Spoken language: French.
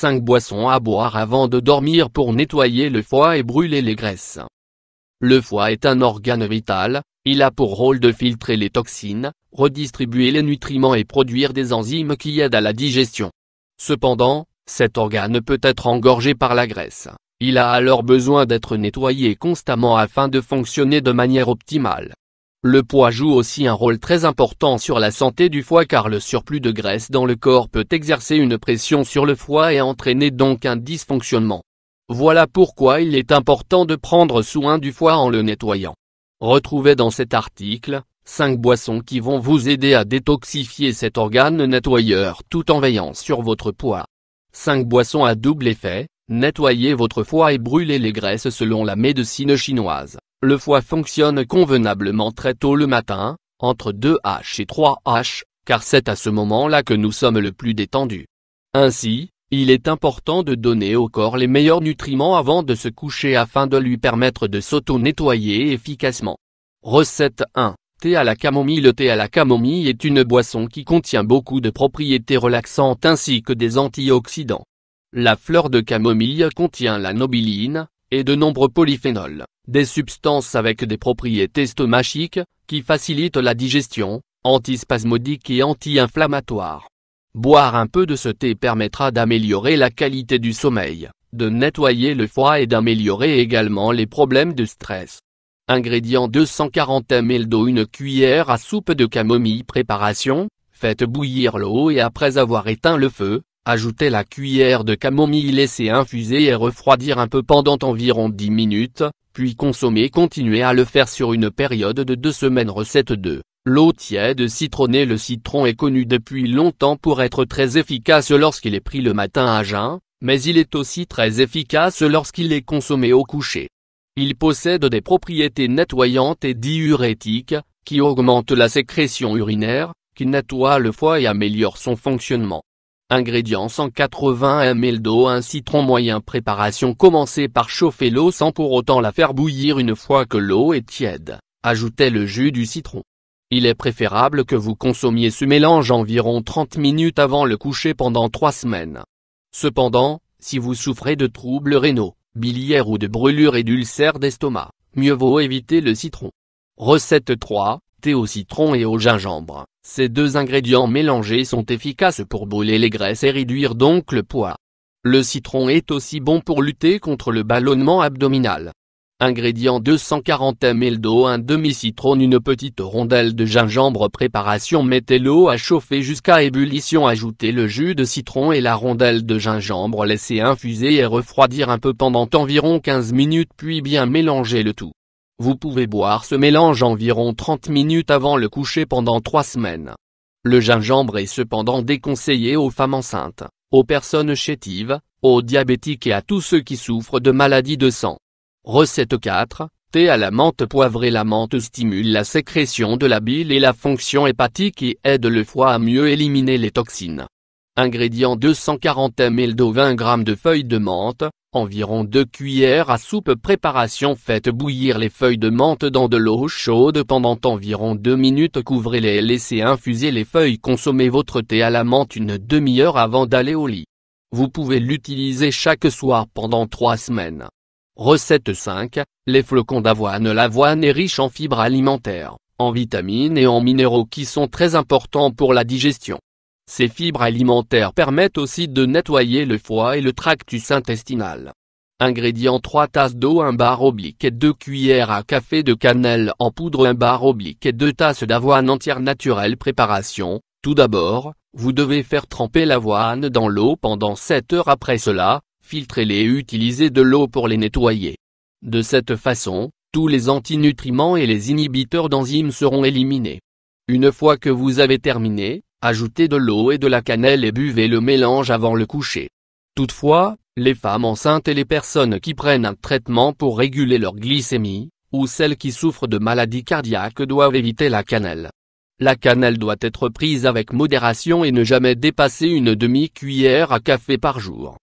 5 boissons à boire avant de dormir pour nettoyer le foie et brûler les graisses. Le foie est un organe vital, il a pour rôle de filtrer les toxines, redistribuer les nutriments et produire des enzymes qui aident à la digestion. Cependant, cet organe peut être engorgé par la graisse. Il a alors besoin d'être nettoyé constamment afin de fonctionner de manière optimale. Le poids joue aussi un rôle très important sur la santé du foie car le surplus de graisse dans le corps peut exercer une pression sur le foie et entraîner donc un dysfonctionnement. Voilà pourquoi il est important de prendre soin du foie en le nettoyant. Retrouvez dans cet article 5 boissons qui vont vous aider à détoxifier cet organe nettoyeur tout en veillant sur votre poids. 5 boissons à double effet, nettoyez votre foie et brûlez les graisses selon la médecine chinoise. Le foie fonctionne convenablement très tôt le matin, entre 2h et 3h, car c'est à ce moment-là que nous sommes le plus détendus. Ainsi, il est important de donner au corps les meilleurs nutriments avant de se coucher afin de lui permettre de s'auto-nettoyer efficacement. Recette 1. Thé à la camomille. Le thé à la camomille est une boisson qui contient beaucoup de propriétés relaxantes ainsi que des antioxydants. La fleur de camomille contient la nobiline et de nombreux polyphénols, des substances avec des propriétés stomachiques, qui facilitent la digestion, antispasmodiques et anti-inflammatoires. Boire un peu de ce thé permettra d'améliorer la qualité du sommeil, de nettoyer le foie et d'améliorer également les problèmes de stress. Ingrédients 240 ml d'eau. Une cuillère à soupe de camomille. Préparation, faites bouillir l'eau et après avoir éteint le feu, ajoutez la cuillère de camomille, laissez infuser et refroidir un peu pendant environ 10 minutes, puis consommez. Continuez à le faire sur une période de 2 semaines. Recette 2. L'eau tiède citronnée. Le citron est connu depuis longtemps pour être très efficace lorsqu'il est pris le matin à jeun, mais il est aussi très efficace lorsqu'il est consommé au coucher. Il possède des propriétés nettoyantes et diurétiques, qui augmentent la sécrétion urinaire, qui nettoie le foie et améliore son fonctionnement. Ingrédients 180 ml d'eau. Un citron moyen. Préparation. Commencez par chauffer l'eau sans pour autant la faire bouillir. Une fois que l'eau est tiède, ajoutez le jus du citron. Il est préférable que vous consommiez ce mélange environ 30 minutes avant le coucher pendant 3 semaines. Cependant, si vous souffrez de troubles rénaux, biliaires ou de brûlures et d'ulcères d'estomac, mieux vaut éviter le citron. Recette 3. Thé au citron et au gingembre. Ces 2 ingrédients mélangés sont efficaces pour brûler les graisses et réduire donc le poids. Le citron est aussi bon pour lutter contre le ballonnement abdominal. Ingrédients 240 ml d'eau. Un demi-citron. Une petite rondelle de gingembre. Préparation. Mettez l'eau à chauffer jusqu'à ébullition. Ajoutez le jus de citron et la rondelle de gingembre. Laissez infuser et refroidir un peu pendant environ 15 minutes puis bien mélanger le tout. Vous pouvez boire ce mélange environ 30 minutes avant le coucher pendant 3 semaines. Le gingembre est cependant déconseillé aux femmes enceintes, aux personnes chétives, aux diabétiques et à tous ceux qui souffrent de maladies de sang. Recette 4. Thé à la menthe poivrée. La menthe stimule la sécrétion de la bile et la fonction hépatique et aide le foie à mieux éliminer les toxines. Ingrédients 240 ml d'eau. 20 g de feuilles de menthe, environ 2 cuillères à soupe. Préparation. Faites bouillir les feuilles de menthe dans de l'eau chaude pendant environ 2 minutes. Couvrez-les et laissez infuser les feuilles. Consommez votre thé à la menthe une demi-heure avant d'aller au lit. Vous pouvez l'utiliser chaque soir pendant 3 semaines. Recette 5. Les flocons d'avoine. L'avoine est riche en fibres alimentaires, en vitamines et en minéraux qui sont très importants pour la digestion. Ces fibres alimentaires permettent aussi de nettoyer le foie et le tractus intestinal. Ingrédients 3 tasses d'eau. 1 bar oblique et 2 cuillères à café de cannelle en poudre. 1 bar oblique et 2 tasses d'avoine entière naturelle. Préparation. Tout d'abord, vous devez faire tremper l'avoine dans l'eau pendant 7 heures. Après cela, filtrez-les et utilisez de l'eau pour les nettoyer. De cette façon, tous les antinutriments et les inhibiteurs d'enzymes seront éliminés. Une fois que vous avez terminé, ajoutez de l'eau et de la cannelle et buvez le mélange avant le coucher. Toutefois, les femmes enceintes et les personnes qui prennent un traitement pour réguler leur glycémie, ou celles qui souffrent de maladies cardiaques doivent éviter la cannelle. La cannelle doit être prise avec modération et ne jamais dépasser une demi-cuillère à café par jour.